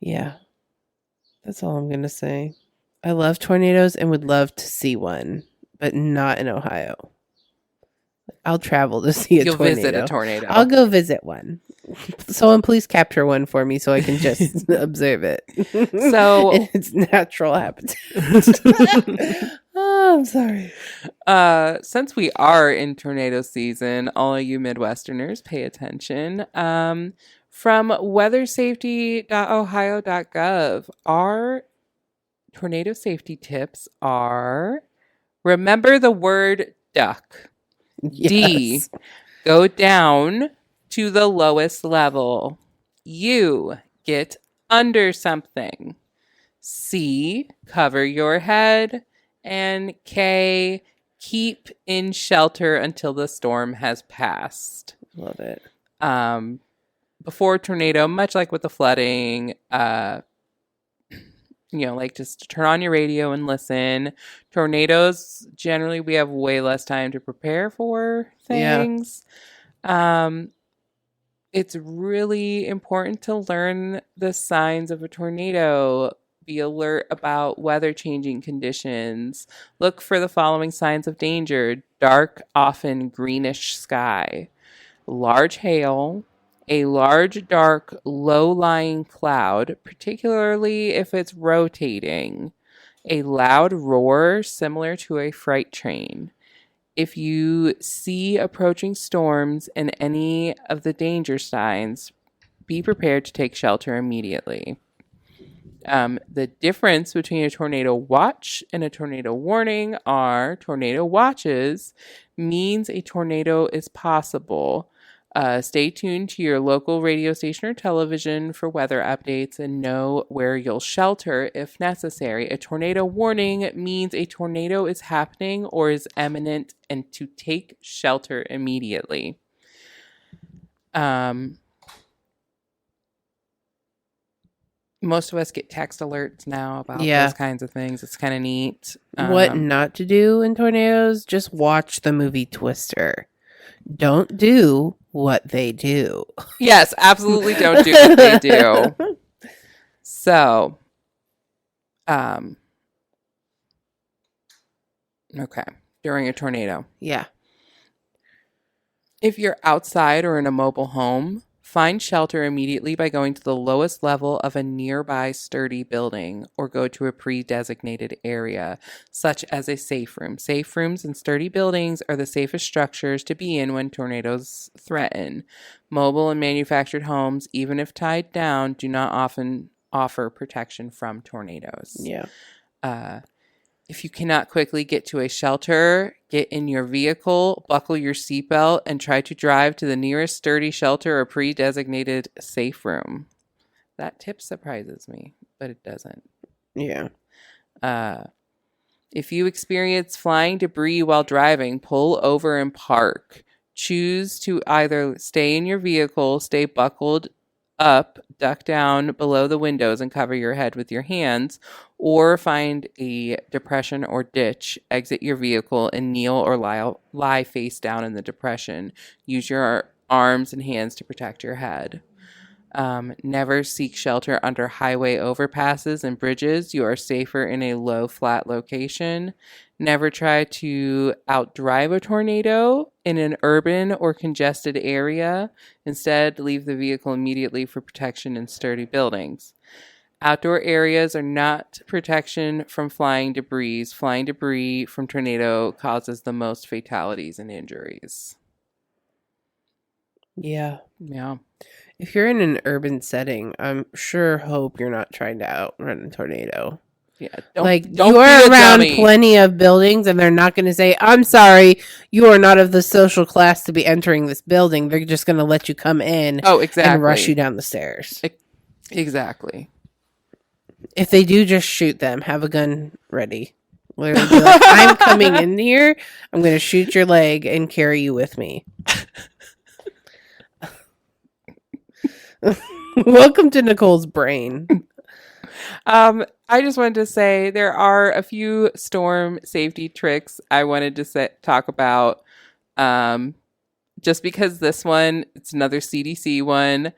Yeah, that's all I'm gonna say. I love tornadoes and would love to see one, but not in Ohio. I'll travel to see a You'll tornado. visit a tornado. I'll go visit one. Someone please capture one for me so I can just observe it. So in its natural habitat. Oh, I'm sorry. Since we are in tornado season, all you Midwesterners pay attention. From weathersafety.ohio.gov, our tornado safety tips are: remember the word duck. Yes. D, go down to the lowest level. U, get under something. C, cover your head. And K, keep in shelter until the storm has passed. Love it. Before tornado, much like with the flooding, like just turn on your radio and listen. Tornadoes, generally, we have way less time to prepare for things. Yeah. It's really important to learn the signs of a tornado. Be alert about weather changing conditions. Look for the following signs of danger: dark, often greenish sky, large hail, a large, dark, low-lying cloud, particularly if it's rotating, a loud roar similar to a freight train. If you see approaching storms and any of the danger signs, be prepared to take shelter immediately. The difference between a tornado watch and a tornado warning are: tornado watches means a tornado is possible. Stay tuned to your local radio station or television for weather updates and know where you'll shelter if necessary. A tornado warning means a tornado is happening or is imminent and to take shelter immediately. Most of us get text alerts now about those kinds of things. It's kind of neat. What not to do in tornadoes? Just watch the movie Twister. Don't do what they do. Yes, absolutely don't do what they do. So, okay, during a tornado. Yeah. If you're outside or in a mobile home, find shelter immediately by going to the lowest level of a nearby sturdy building or go to a pre-designated area, such as a safe room. Safe rooms and sturdy buildings are the safest structures to be in when tornadoes threaten. Mobile and manufactured homes, even if tied down, do not often offer protection from tornadoes. Yeah. If you cannot quickly get to a shelter, get in your vehicle, buckle your seatbelt, and try to drive to the nearest sturdy shelter or pre-designated safe room. That tip surprises me, but it doesn't. Yeah. If you experience flying debris while driving, pull over and park. Choose to either stay in your vehicle, stay buckled up, duck down below the windows and cover your head with your hands, or find a depression or ditch, exit your vehicle, and kneel or lie face down in the depression. Use your arms and hands to protect your head. Never seek shelter under highway overpasses and bridges. You are safer in a low, flat location. Never try to outdrive a tornado in an urban or congested area. Instead, leave the vehicle immediately for protection in sturdy buildings. Outdoor areas are not protection from flying debris. Flying debris from tornado causes the most fatalities and injuries. Yeah. Yeah. If you're in an urban setting, I'm hope you're not trying to outrun a tornado. Yeah, don't you are around plenty of buildings and they're not going to say, I'm sorry, you are not of the social class to be entering this building. They're just going to let you come in and rush you down the stairs. Exactly. If they do, just shoot them. Have a gun ready. Literally be like, I'm coming in here. I'm going to shoot your leg and carry you with me. Welcome to Nicole's brain. I just wanted to say there are a few storm safety tricks I wanted to talk about. just because this one, it's another CDC one.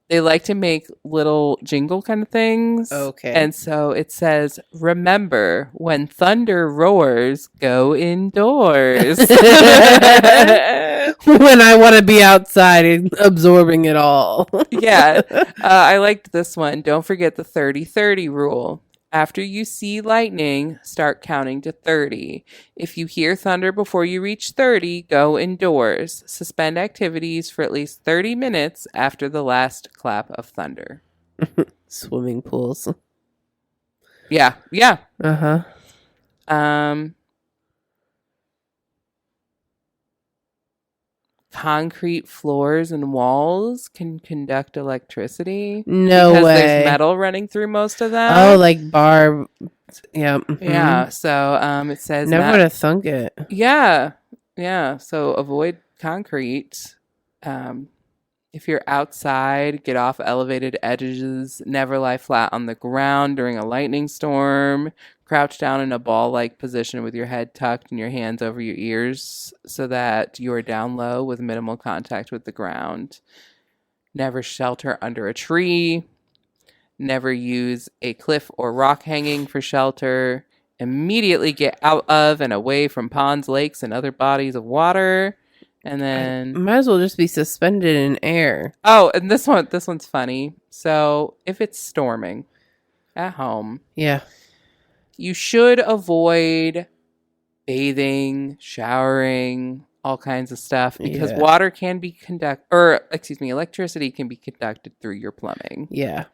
They like to make little jingle kind of things. Okay. And so it says, remember, when thunder roars, go indoors. When I want to be outside and absorbing it all. Yeah. I liked this one. Don't forget the 30-30 rule. After you see lightning, start counting to 30. If you hear thunder before you reach 30, go indoors. Suspend activities for at least 30 minutes after the last clap of thunder. Swimming pools. Yeah. Yeah. Uh-huh. Concrete floors and walls can conduct electricity. No because way. There's metal running through most of them. Oh, like bar. Yeah. Mm-hmm. Yeah. So it says never would have thunk it. Yeah. Yeah. So avoid concrete. If you're outside, get off elevated edges. Never lie flat on the ground during a lightning storm. Crouch down in a ball-like position with your head tucked and your hands over your ears so that you are down low with minimal contact with the ground. Never shelter under a tree. Never use a cliff or rock hanging for shelter. Immediately get out of and away from ponds, lakes, and other bodies of water. And then might as well just be suspended in air. Oh, and this one's funny. So if it's storming at home, yeah, you should avoid bathing, showering, all kinds of stuff because water can be electricity can be conducted through your plumbing. Yeah.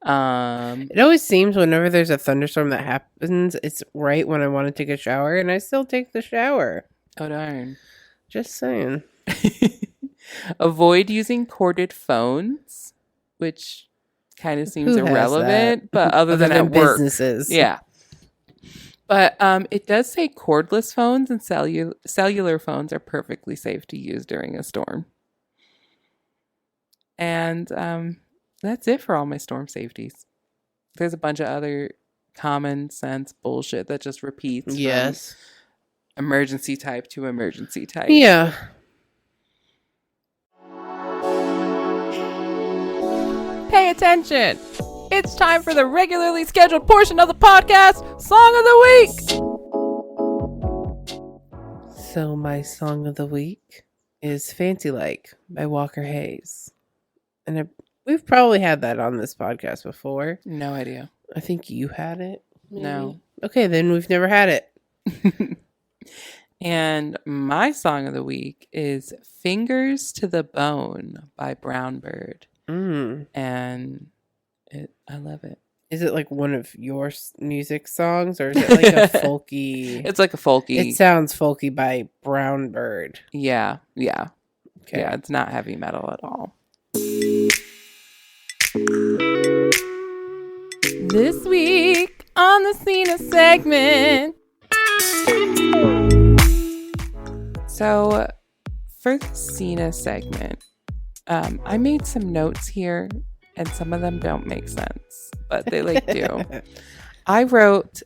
It always seems whenever there's a thunderstorm that happens, it's right when I want to take a shower, and I still take the shower. Oh darn. Just saying. Avoid using corded phones, which kind of seems irrelevant, but other than at work. Businesses. Yeah. But it does say cordless phones and cellular phones are perfectly safe to use during a storm. And that's it for all my storm safeties. There's a bunch of other common sense bullshit that just repeats. Yes. Emergency type to emergency type. Yeah. Pay attention. It's time for the regularly scheduled portion of the podcast, Song of the Week. So my song of the week is Fancy Like by Walker Hayes. And we've probably had that on this podcast before. No idea. I think you had it. Maybe? No. Okay, then we've never had it. And my song of the week is Fingers to the Bone by Brown Bird. And I love it. Is it like one of your music songs or is it like a folky? It's like a folky. It sounds folky by Brown Bird. Yeah. Yeah. Okay. Yeah, it's not heavy metal at all. This week on the Cena segment. So for the Cena segment, I made some notes here and some of them don't make sense, but they do. I wrote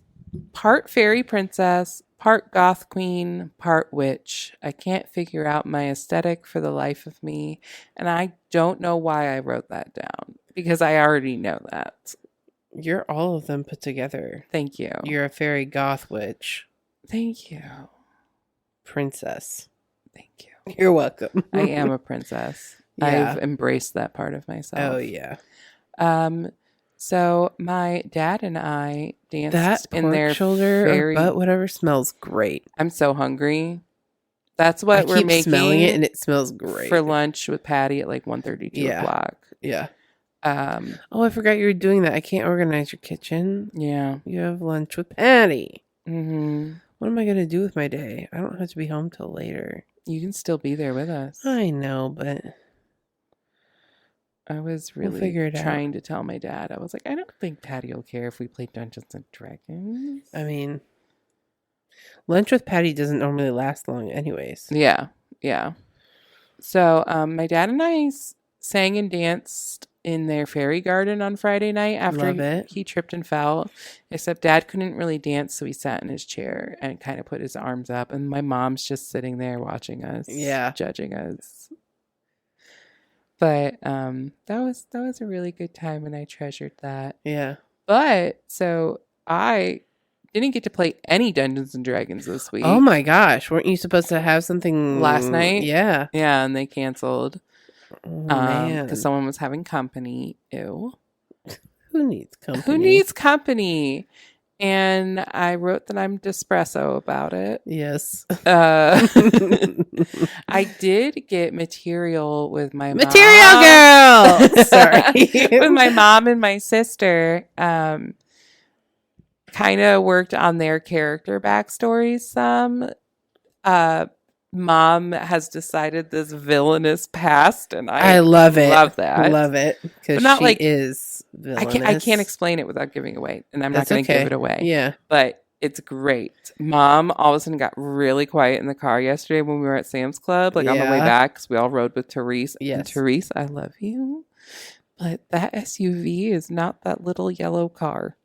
part fairy princess, part goth queen, part witch. I can't figure out my aesthetic for the life of me. And I don't know why I wrote that down because I already know that. You're all of them put together. Thank you. You're a fairy goth witch. Thank you. Princess. Thank you. You're welcome. I am a princess. Yeah. I've embraced that part of myself. Oh, yeah. So my dad and I danced that in their shoulder or butt, whatever, smells great. I'm so hungry. That's what we're making. Smelling it and it smells great for lunch with Patty at like 1:30, 2 o'clock. Yeah. Oh, I forgot you were doing that. I can't organize your kitchen. Yeah. You have lunch with Patty. Mm-hmm. What am I going to do with my day? I don't have to be home till later. You can still be there with us. I know, but I was really trying to tell my dad. I was like, I don't think Patty will care if we play Dungeons and Dragons. I mean, lunch with Patty doesn't normally last long anyways. Yeah, yeah. So my dad and I sang and danced in their fairy garden on Friday night after he tripped and fell. Except Dad couldn't really dance, so he sat in his chair and kind of put his arms up. And my mom's just sitting there watching us, judging us. But that was a really good time, and I treasured that. Yeah. But so I didn't get to play any Dungeons and Dragons this week. Oh my gosh! Weren't you supposed to have something last night? Yeah. Yeah, and they canceled. Oh, man. Because someone was having company. Ew. Who needs company? Who needs company? And I wrote that I'm Despresso about it. Yes. I did get material with my mom. Girl! Sorry. With my mom and my sister. Kind of worked on their character backstories some. Mom has decided this villainous past, and I love it. Love that. Love it. Because she is villainous. I can't explain it without giving away, and I'm not going to give it away. Yeah. But it's great. Mom all of a sudden got really quiet in the car yesterday when we were at Sam's Club, on the way back, because we all rode with Therese. Yes. And Therese, I love you. But that SUV is not that little yellow car.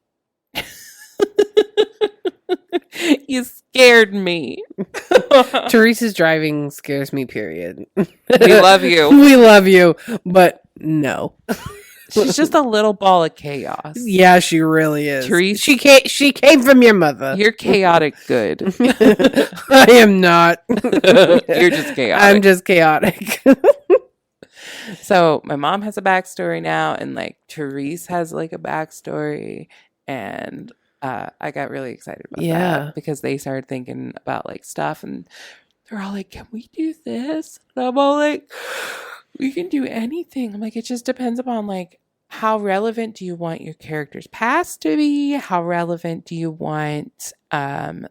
You scared me. Teresa's driving scares me, period. We love you. We love you, but no. She's just a little ball of chaos. Yeah, she really is. Teresa, she came from your mother. You're chaotic good. I am not. You're just chaotic. I'm just chaotic. So my mom has a backstory now, and Therese has a backstory, and I got really excited about that because they started thinking about stuff, and they're all like, "Can we do this?" And I'm all like, "We can do anything." I'm like, "It just depends upon how relevant do you want your character's past to be? How relevant do you want any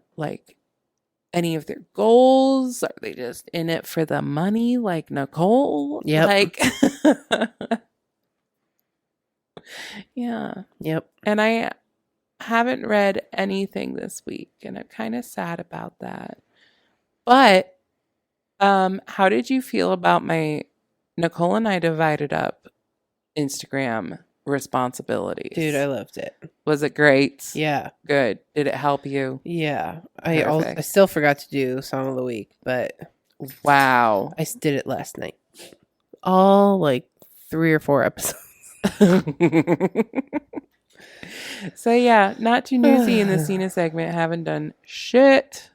of their goals? Are they just in it for the money, like Nicole?" Yep. Yeah. Yep. And I haven't read anything this week, and I'm kind of sad about that. But how did you feel about my Nicole and I divided up Instagram responsibilities? Dude, I loved it. Was it great? Yeah. Good. Did it help you? Yeah. I still forgot to do Song of the Week, but wow. I did it last night. All 3 or 4 episodes. So yeah, not too newsy in the Cena segment. Haven't done shit.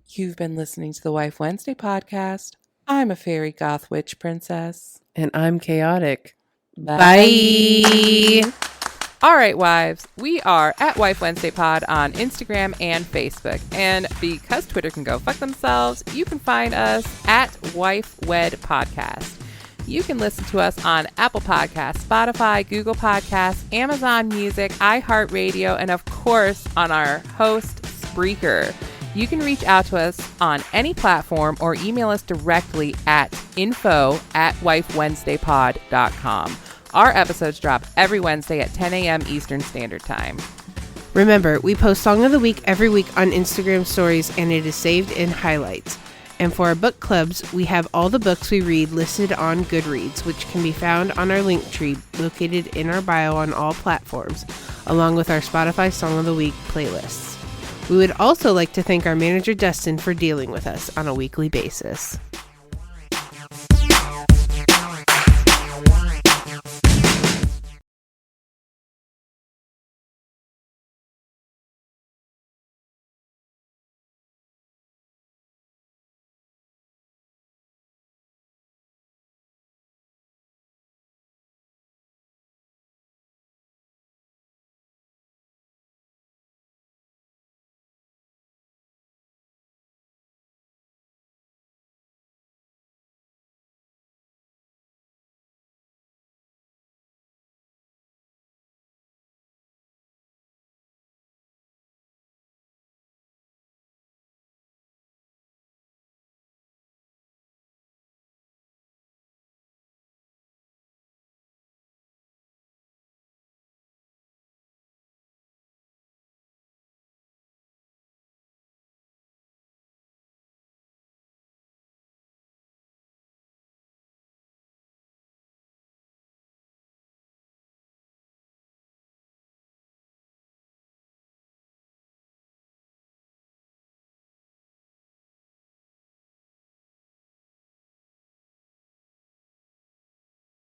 You've been listening to the Wife Wednesday podcast. I'm a fairy goth witch princess. And I'm chaotic. Bye. All right, wives. We are at Wife Wednesday Pod on Instagram and Facebook. And because Twitter can go fuck themselves, you can find us at Wife Wed Podcast. You can listen to us on Apple Podcasts, Spotify, Google Podcasts, Amazon Music, iHeartRadio, and of course on our host, Spreaker. You can reach out to us on any platform or email us directly at info@wifewednesdaypod.com. Our episodes drop every Wednesday at 10 a.m. Eastern Standard Time. Remember, we post Song of the Week every week on Instagram stories, and it is saved in highlights. And for our book clubs, we have all the books we read listed on Goodreads, which can be found on our link tree located in our bio on all platforms, along with our Spotify Song of the Week playlists. We would also like to thank our manager, Dustin, for dealing with us on a weekly basis.